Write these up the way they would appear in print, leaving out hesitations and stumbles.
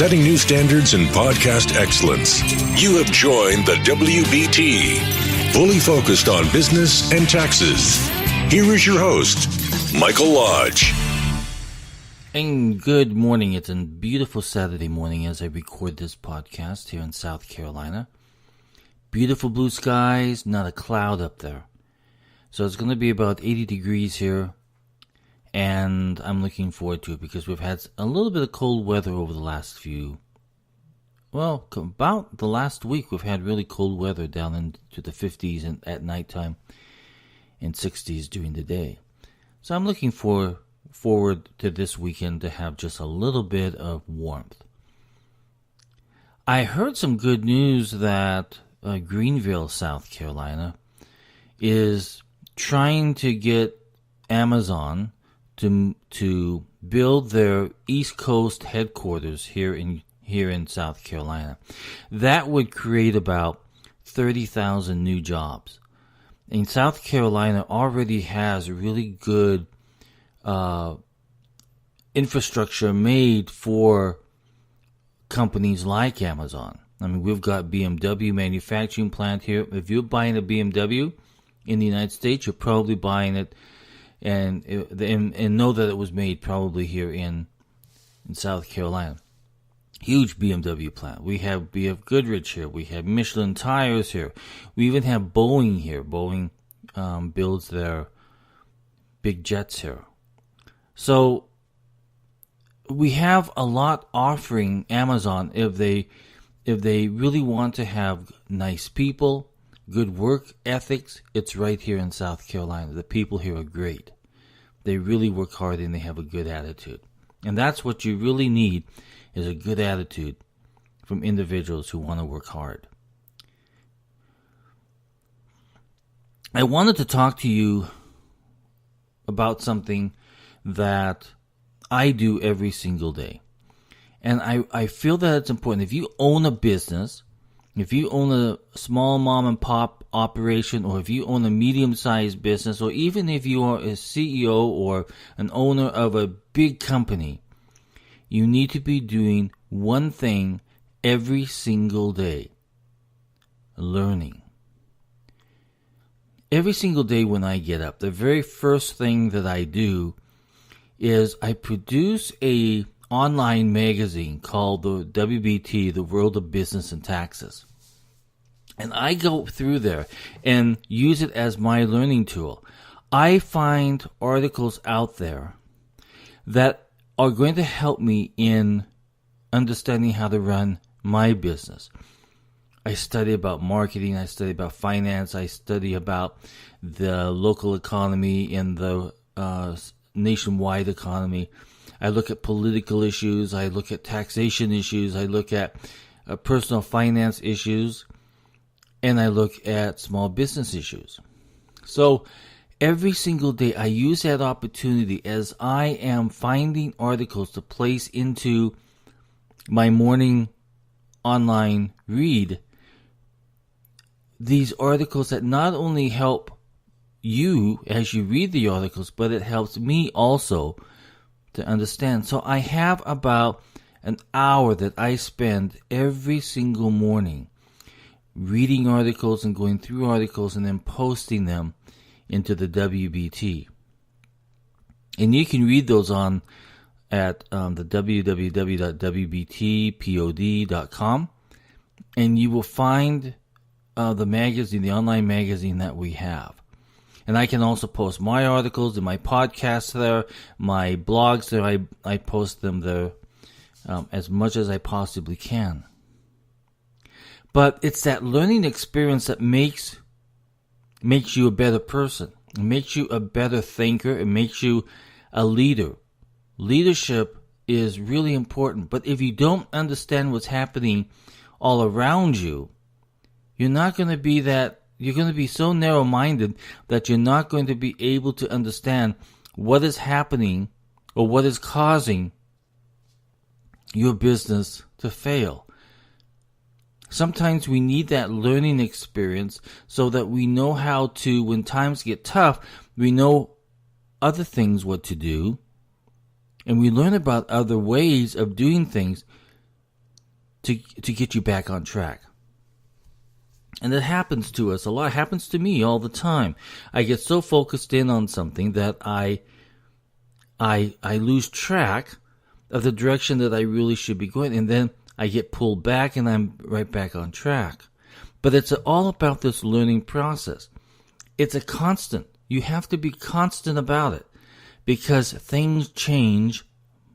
setting new standards in podcast excellence. You have joined the WBT, fully focused on business and taxes. Here is your host, Michael Lodge. And good morning. It's a beautiful Saturday morning as I record this podcast here in South Carolina. Beautiful blue skies, not a cloud up there. So it's going to be about 80 degrees here. And I'm looking forward to it because we've had a little bit of cold weather over the last about the last week we've had really cold weather down into the 50s and at nighttime and 60s during the day. So I'm looking forward to this weekend to have just a little bit of warmth. I heard some good news that Greenville, South Carolina is trying to get Amazon to build their East Coast headquarters here in South Carolina. That would create about 30,000 new jobs. And South Carolina already has really good infrastructure made for companies like Amazon. I mean, we've got BMW manufacturing plant here. If you're buying a BMW in the United States, you're probably buying it and know that it was made probably here in South Carolina. Huge BMW plant. We have Goodrich here. We have Michelin tires here. We even have Boeing here. Boeing builds their big jets here. So we have a lot offering Amazon if they really want to have nice people, good work ethics. It's right here in South Carolina. The people here are great. They really work hard and they have a good attitude. And that's what you really need, is a good attitude from individuals who want to work hard. I wanted to talk to you about something that I do every single day. And I feel that it's important. If you own a business, if you own a small mom and pop operation, or if you own a medium-sized business, or even if you are a CEO or an owner of a big company, you need to be doing one thing every single day: learning. Every single day when I get up, the very first thing that I do is I produce a online magazine called the WBT, the World of Business and Taxes. And I go through there and use it as my learning tool. I find articles out there that are going to help me in understanding how to run my business. I study about marketing, I study about finance, I study about the local economy and the nationwide economy. I look at political issues, I look at taxation issues, I look at personal finance issues, and I look at small business issues. So every single day I use that opportunity as I am finding articles to place into my morning online read. These articles that not only help you as you read the articles, but it helps me also to understand. So I have about an hour that I spend every single morning reading articles and going through articles and then posting them into the WBT. And you can read those on at the www.wbtpod.com, and you will find the magazine, the online magazine that we have. And I can also post my articles and my podcasts there, my blogs there. I post them there as much as I possibly can. But it's that learning experience that makes you a better person. It makes you a better thinker. It makes you a leader. Leadership is really important. But if you don't understand what's happening all around you, you're not going to be that. You're going to be so narrow-minded that you're not going to be able to understand what is happening or what is causing your business to fail. Sometimes we need that learning experience so that we know how to, when times get tough, we know other things what to do, and we learn about other ways of doing things to get you back on track. And it happens to us a lot. It happens to me all the time. I get so focused in on something that I lose track of the direction that I really should be going, and then I get pulled back and I'm right back on track. But it's all about this learning process. It's a constant. You have to be constant about it because things change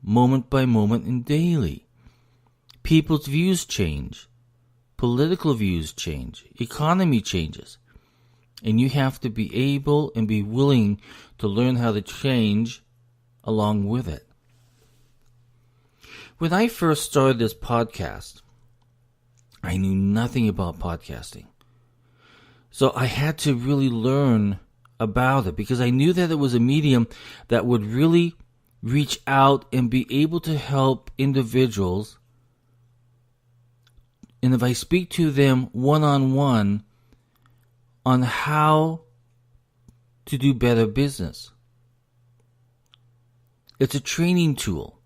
moment by moment and daily. People's views change. Political views change. Economy changes. And you have to be able and be willing to learn how to change along with it. When I first started this podcast, I knew nothing about podcasting. So I had to really learn about it because I knew that it was a medium that would really reach out and be able to help individuals. And if I speak to them one-on-one on how to do better business. It's a training tool,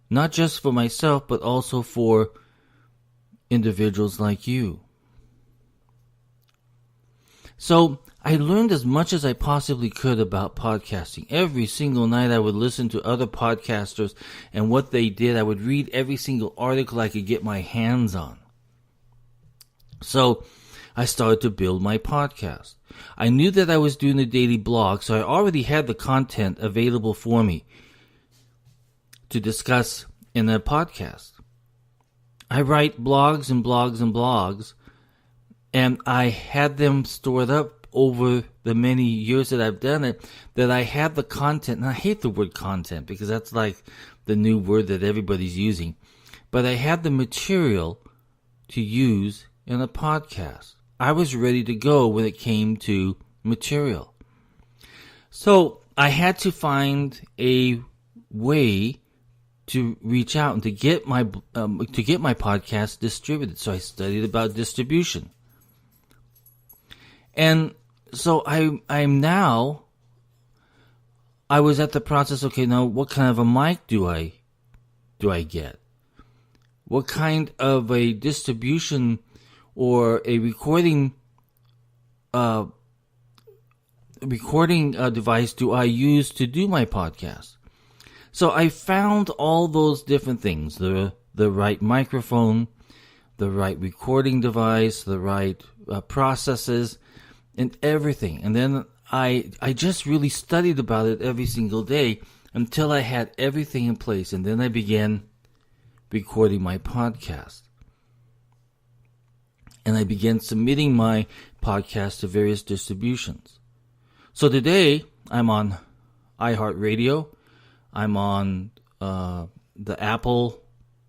not just for myself, but also for individuals like you. So I learned as much as I possibly could about podcasting. Every single night I would listen to other podcasters and what they did. I would read every single article I could get my hands on. So I started to build my podcast. I knew that I was doing a daily blog, so I already had the content available for me to discuss in a podcast. I write blogs and blogs and blogs, and I had them stored up over the many years that I've done it, that I had the content, and I hate the word content because that's like the new word that everybody's using, but I had the material to use in a podcast. I was ready to go when it came to material. So I had to find a way to reach out and to get my podcast distributed. So I studied about distribution. And so I was at the process, okay, now what kind of a mic do I get? What kind of a distribution or a recording device do I use to do my podcast? So I found all those different things, the right microphone, the right recording device, the right processes, and everything. And then I just really studied about it every single day until I had everything in place. And then I began recording my podcast. And I began submitting my podcast to various distributions. So today, I'm on iHeartRadio. I'm on the Apple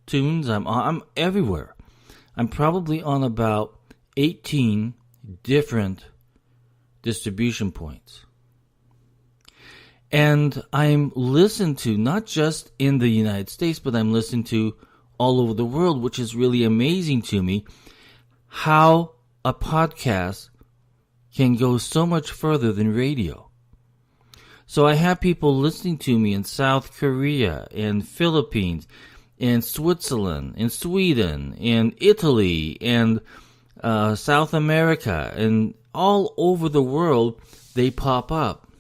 Tunes. I'm everywhere. I'm probably on about 18 different distribution points. And I'm listened to not just in the United States, but I'm listened to all over the world, which is really amazing to me. How a podcast can go so much further than radio. So I have people listening to me in South Korea, in Philippines, in Switzerland, in Sweden, in Italy, and South America, and all over the world they pop up.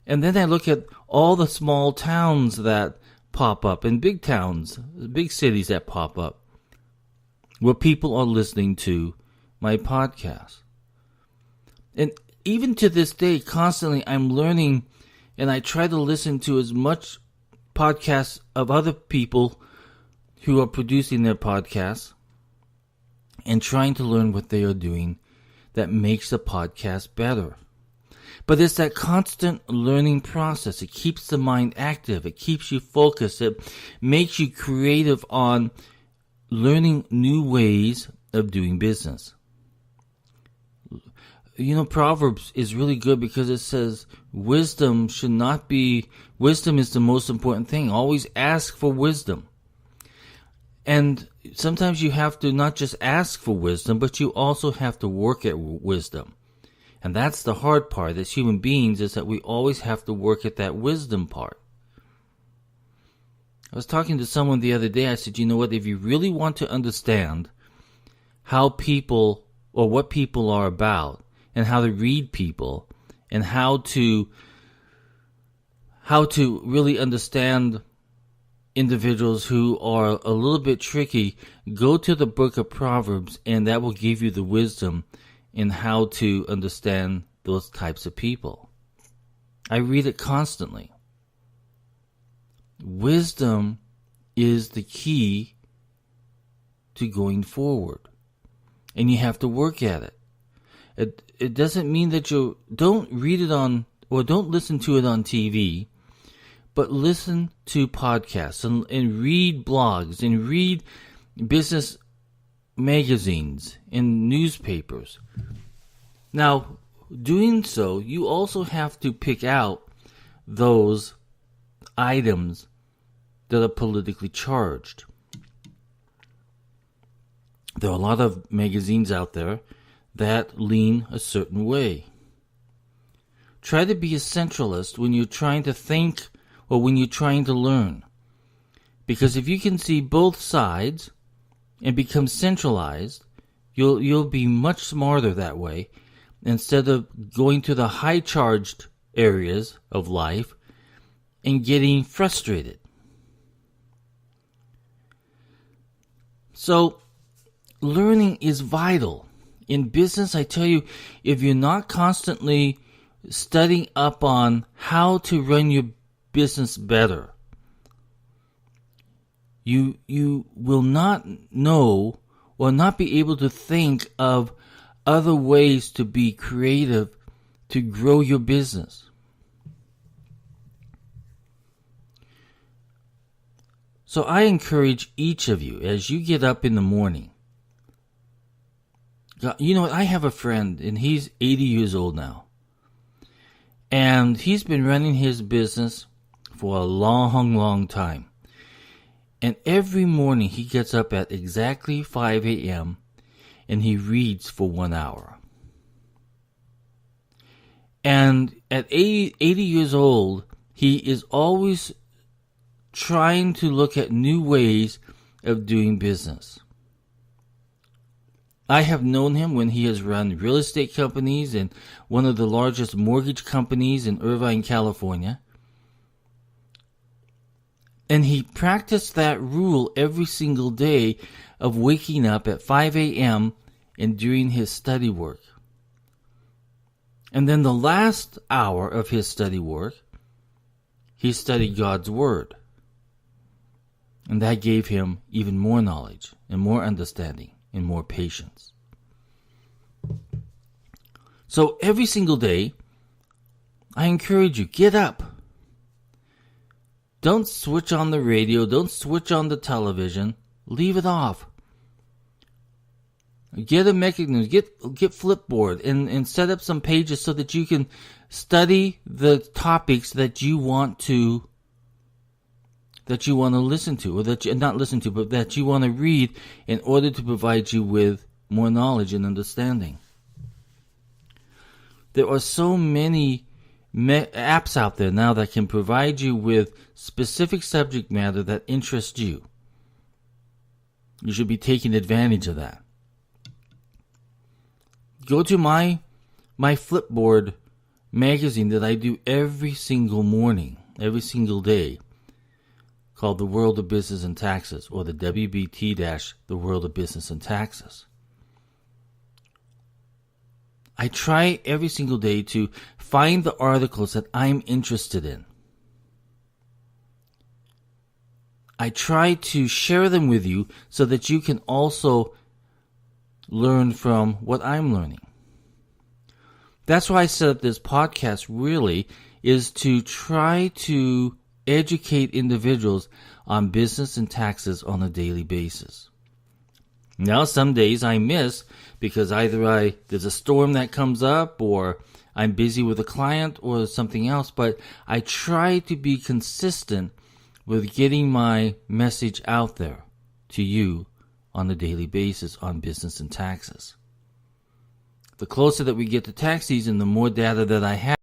And then I look at all the small towns that pop up, and big towns, big cities that pop up, where people are listening to my podcast. And even to this day, constantly I'm learning, and I try to listen to as much podcasts of other people who are producing their podcasts and trying to learn what they are doing that makes the podcast better. But it's that constant learning process. It keeps the mind active. It keeps you focused. It makes you creative on learning new ways of doing business. You know, Proverbs is really good because it says wisdom is the most important thing. Always ask for wisdom. And sometimes you have to not just ask for wisdom, but you also have to work at wisdom. And that's the hard part as human beings, is that we always have to work at that wisdom part. I was talking to someone the other day. I said, you know what, if you really want to understand how people or what people are about and how to read people and how to really understand individuals who are a little bit tricky, go to the book of Proverbs, and that will give you the wisdom in how to understand those types of people. I read it constantly. Wisdom is the key to going forward, and you have to work at it. It doesn't mean that you don't read it on or don't listen to it on TV, but listen to podcasts and read blogs and read business magazines and newspapers. Now, doing so, you also have to pick out those items that are politically charged. There are a lot of magazines out there that lean a certain way. Try to be a centralist when you're trying to think or when you're trying to learn. Because if you can see both sides and become centralized, you'll be much smarter that way, instead of going to the high-charged areas of life and getting frustrated. So, learning is vital. In business, I tell you, if you're not constantly studying up on how to run your business better, you will not know or not be able to think of other ways to be creative to grow your business. So I encourage each of you, as you get up in the morning, you know what, I have a friend, and he's 80 years old now. And he's been running his business for a long, long time. And every morning he gets up at exactly 5 a.m. and he reads for 1 hour. And at 80 years old, he is always trying to look at new ways of doing business. I have known him when he has run real estate companies and one of the largest mortgage companies in Irvine, California. And he practiced that rule every single day of waking up at 5 a.m. and doing his study work. And then the last hour of his study work, he studied God's Word. And that gave him even more knowledge and more understanding and more patience. So every single day, I encourage you, get up. Don't switch on the radio. Don't switch on the television. Leave it off. Get a mechanism. Get Flipboard and set up some pages so that you can study the topics that you want to listen to, or that you not listen to, but that you want to read in order to provide you with more knowledge and understanding. There are so many apps out there now that can provide you with specific subject matter that interests you. You should be taking advantage of that. Go to my Flipboard magazine that I do every single morning, every single day, called The World of Business and Taxes, or the WBT- The World of Business and Taxes. I try every single day to find the articles that I'm interested in. I try to share them with you so that you can also learn from what I'm learning. That's why I set up this podcast, really, is to try to educate individuals on business and taxes on a daily basis. Now, some days I miss because either there's a storm that comes up, or I'm busy with a client or something else, but I try to be consistent with getting my message out there to you on a daily basis on business and taxes. The closer that we get to tax season, the more data that I have